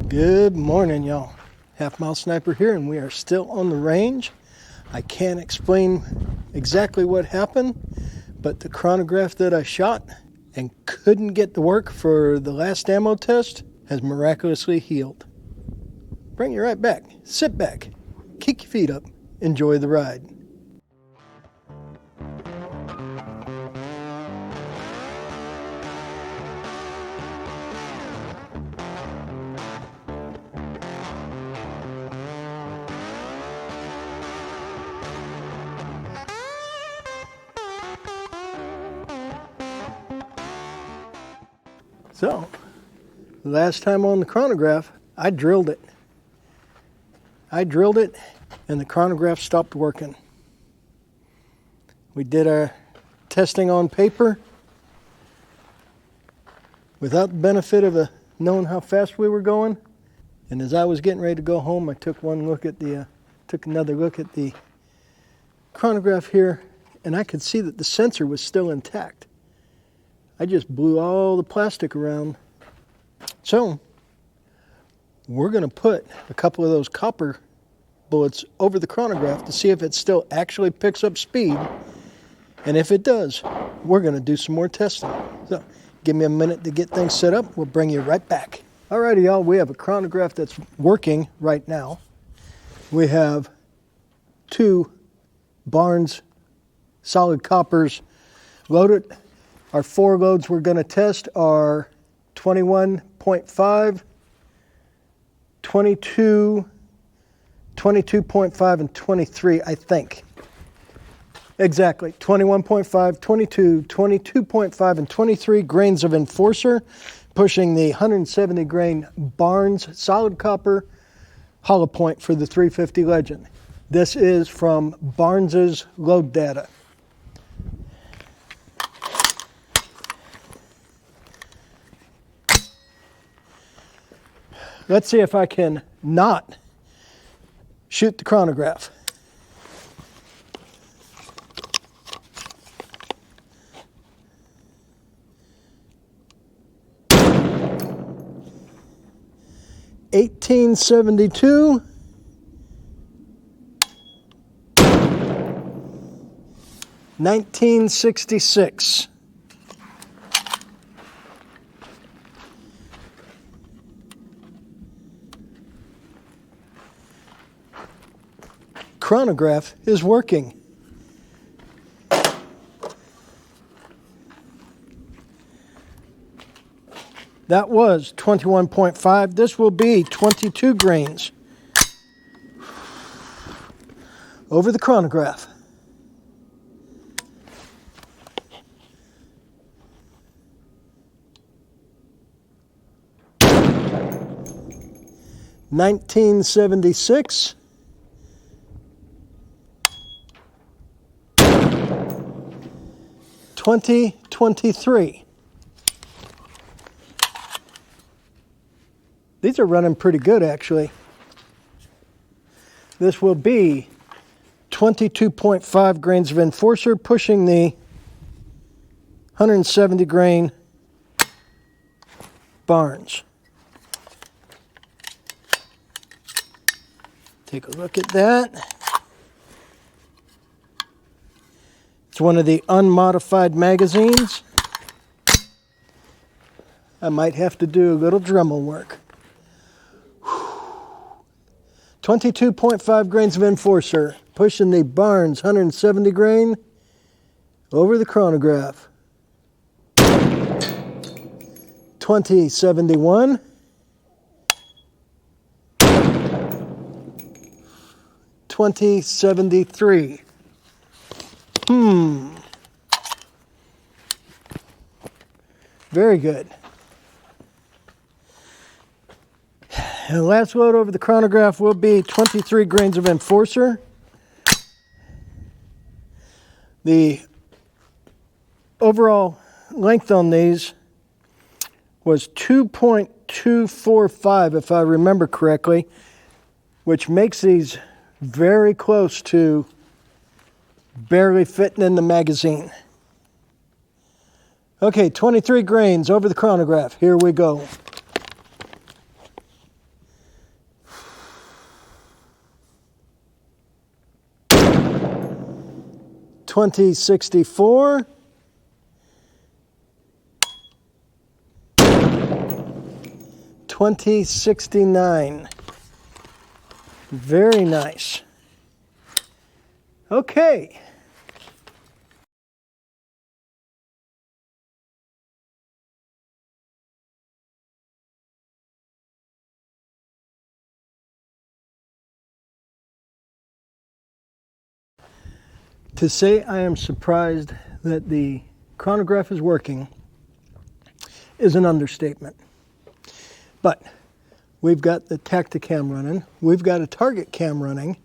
Good morning, y'all. Halfmilesniper here, and we are still on the range. I can't explain exactly what happened, but the chronograph that I shot and couldn't get to work for the last ammo test has miraculously healed. Bring you right back. Sit back, kick your feet up, enjoy the ride. So, last time on the chronograph, I drilled it. And the chronograph stopped working. We did our testing on paper without the benefit of knowing how fast we were going. And as I was getting ready to go home, I took another look at the chronograph here, and I could see that the sensor was still intact. I just blew all the plastic around. So, we're going to put a couple of those copper bullets over the chronograph to see if it still actually picks up speed. And if it does, we're going to do some more testing. So, give me a minute to get things set up. We'll bring you right back. Alrighty, y'all, we have a chronograph that's working right now. We have two Barnes solid coppers loaded. Our four loads we're going to test are 21.5, 22, 22.5, and 23, I think. Exactly, 21.5, 22, 22.5, and 23 grains of Enforcer, pushing the 170 grain Barnes solid copper hollow point for the 350 Legend. This is from Barnes's load data. Let's see if I can not shoot the chronograph. $18.72. $19.66. Chronograph is working. That was 21.5. This will be 22 grains over the chronograph. $19.76. $20.23. These are running pretty good, actually. This will be 22.5 grains of Enforcer, pushing the 170 grain Barnes. Take a look at that. It's one of the unmodified magazines. I might have to do a little Dremel work. 22.5 grains of Enforcer, pushing the Barnes 170 grain over the chronograph. 20.71. 20.73. Very good. And the last load over the chronograph will be 23 grains of Enforcer. The overall length on these was 2.245, if I remember correctly, which makes these very close to barely fitting in the magazine. Okay, 23 grains over the chronograph. Here we go. 2064. 2069. Very nice. Okay. To say I am surprised that the chronograph is working is an understatement. But we've got the Tacticam running. We've got a target cam running.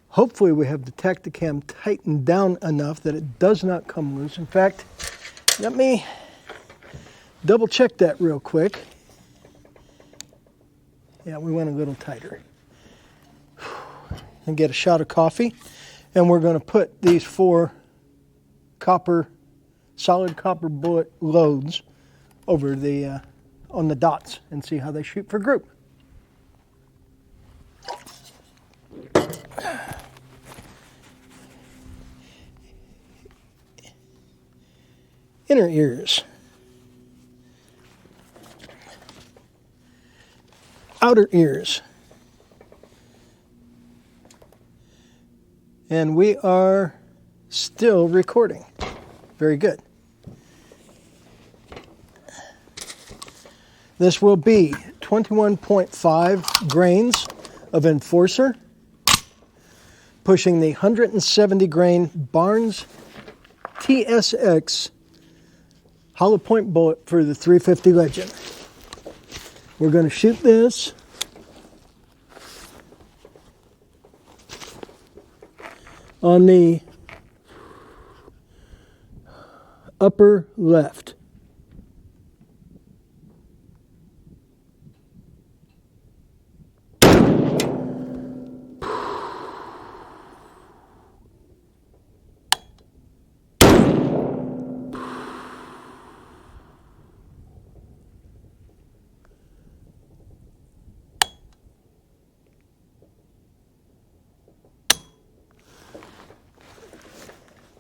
Hopefully we have the Tacticam tightened down enough that it does not come loose. In fact, let me double check that real quick. Yeah, we went a little tighter. And get a shot of coffee. And we're going to put these 4 solid copper bullet loads over the on the dots and see how they shoot for group. Inner ears. Outer ears. And we are still recording. Very good. This will be 21.5 grains of enforcer, pushing the 170 grain Barnes TSX hollow point bullet for the 350 Legend. We're going to shoot this on the upper left.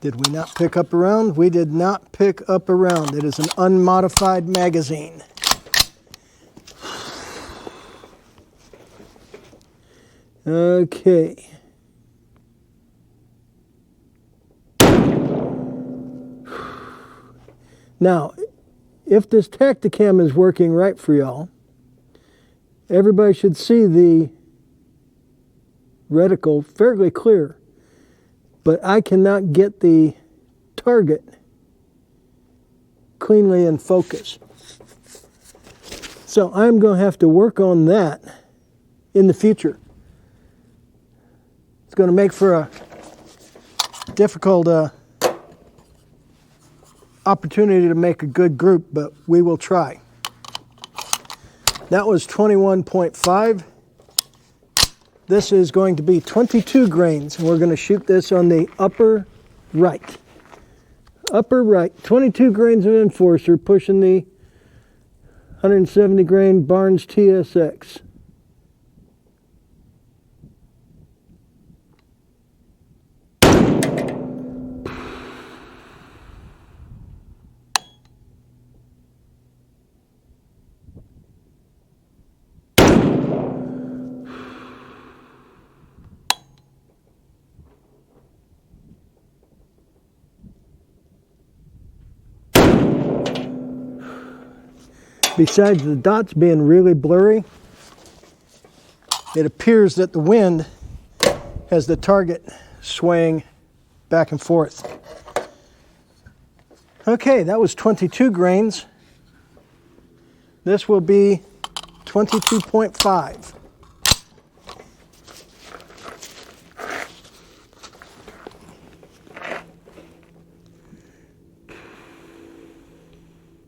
Did we not pick up a round? We did not pick up a round. It is an unmodified magazine. Okay. Now, if this Tacticam is working right for y'all, everybody should see the reticle fairly clear. But I cannot get the target cleanly in focus. So I'm going to have to work on that in the future. It's going to make for a difficult opportunity to make a good group, but we will try. That was 21.5. This is going to be 22 grains, and we're going to shoot this on the upper right. Upper right, 22 grains of enforcer, pushing the 170 grain Barnes TSX. Besides the dots being really blurry, it appears that the wind has the target swaying back and forth. Okay, that was 22 grains. This will be 22.5.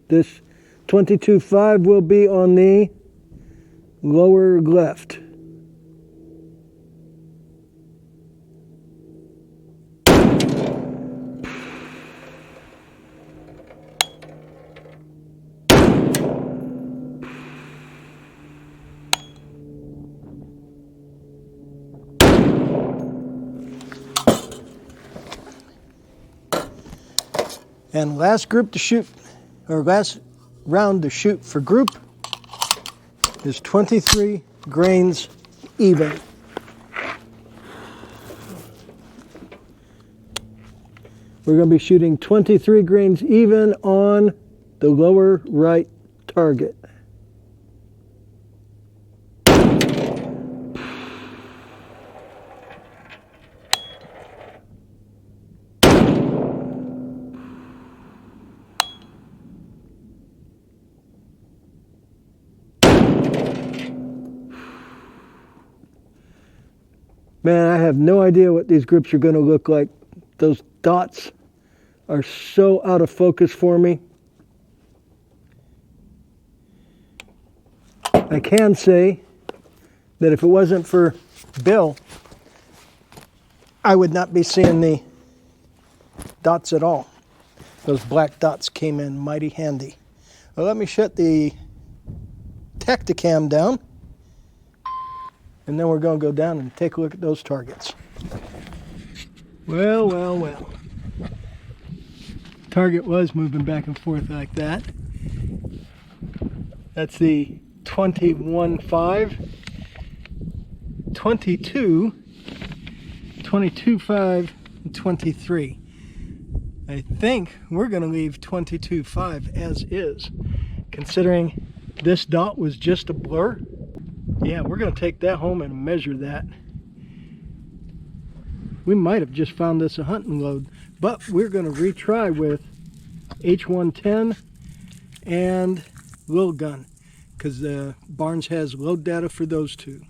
This 22.5 will be on the lower left. And last group to shoot, or last round to shoot for group is 23 grains even. We're going to be shooting 23 grains even on the lower right target. Man, I have no idea what these groups are going to look like. Those dots are so out of focus for me. I can say that if it wasn't for Bill, I would not be seeing the dots at all. Those black dots came in mighty handy. Well, let me shut the Tacticam down, and then we're going to go down and take a look at those targets. Well, well, well. Target was moving back and forth like that. That's the 21.5, 22, 22.5, and 23. I think we're going to leave 22.5 as is, considering this dot was just a blur. Yeah, we're going to take that home and measure that. We might have just found this a hunting load, but we're going to retry with H110 and little gun, because Barnes has load data for those two.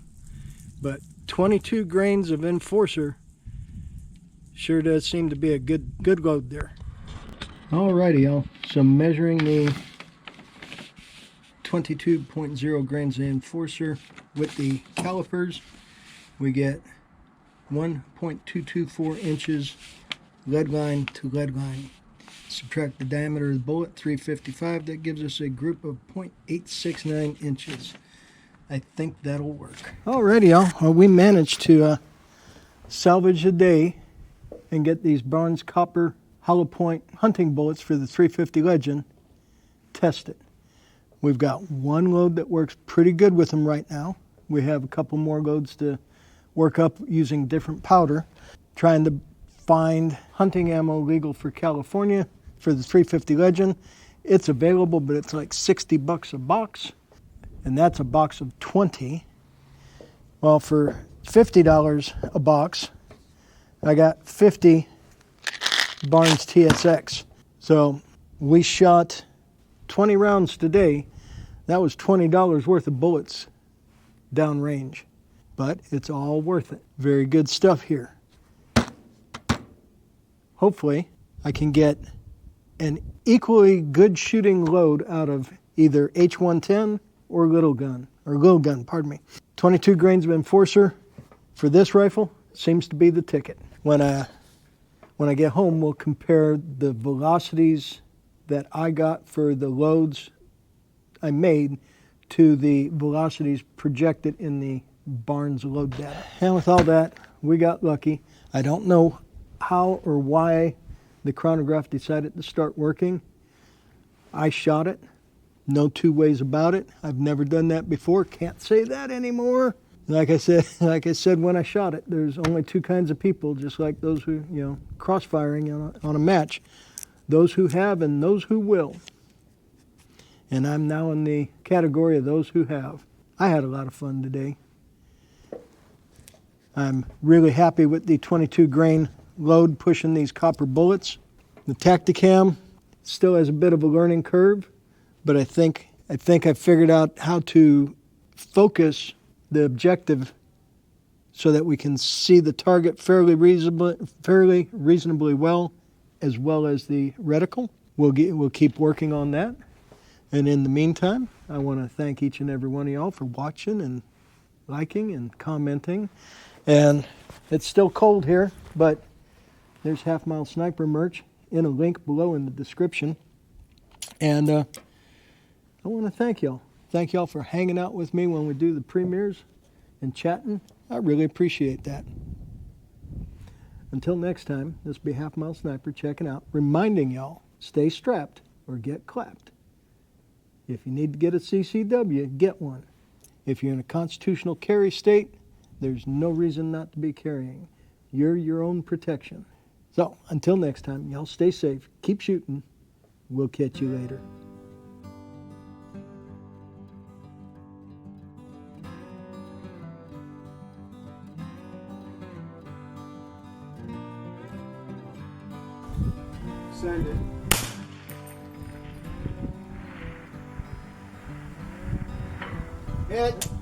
But 22 grains of Enforcer sure does seem to be a good load there. Alrighty, y'all. So measuring the 22.0 grains of Enforcer with the calipers, we get 1.224 inches lead line to lead line. Subtract the diameter of the bullet, 355, that gives us a group of 0.869 inches. I think that'll work. Alrighty, y'all. Well, we managed to salvage a day and get these Barnes copper hollow point hunting bullets for the 350 Legend tested. We've got one load that works pretty good with them right now. We have a couple more loads to work up using different powder, trying to find hunting ammo legal for California for the 350 Legend. It's available, but it's like 60 bucks a box, and that's a box of 20. Well, for $50 a box, I got 50 Barnes TSX. So we shot 20 rounds today. That was $20 worth of bullets downrange, but it's all worth it. Very good stuff here. Hopefully I can get an equally good shooting load out of either H110 or little gun, pardon me. 22 grains of Enforcer for this rifle seems to be the ticket. When I get home, we'll compare the velocities that I got for the loads I made to the velocities projected in the Barnes load data. And with all that, we got lucky. I don't know how or why the chronograph decided to start working. I shot it. No two ways about it. I've never done that before. Can't say that anymore. Like I said when I shot it, there's only two kinds of people, just like those who, cross-firing on a match. Those who have and those who will. And I'm now in the category of those who have. I had a lot of fun today. I'm really happy with the 22 grain load pushing these copper bullets. The Tacticam still has a bit of a learning curve, but I think I figured out how to focus the objective so that we can see the target fairly reasonably well as the reticle. We'll keep working on that. And in the meantime, I want to thank each and every one of y'all for watching and liking and commenting. And it's still cold here, but there's Halfmilesniper merch in a link below in the description. And I want to thank y'all. Thank y'all for hanging out with me when we do the premieres and chatting. I really appreciate that. Until next time, this will be Halfmilesniper checking out, reminding y'all stay strapped or get clapped. If you need to get a CCW, get one. If you're in a constitutional carry state, there's no reason not to be carrying. You're your own protection. So until next time, y'all stay safe, keep shooting. We'll catch you later. Send it. Hit.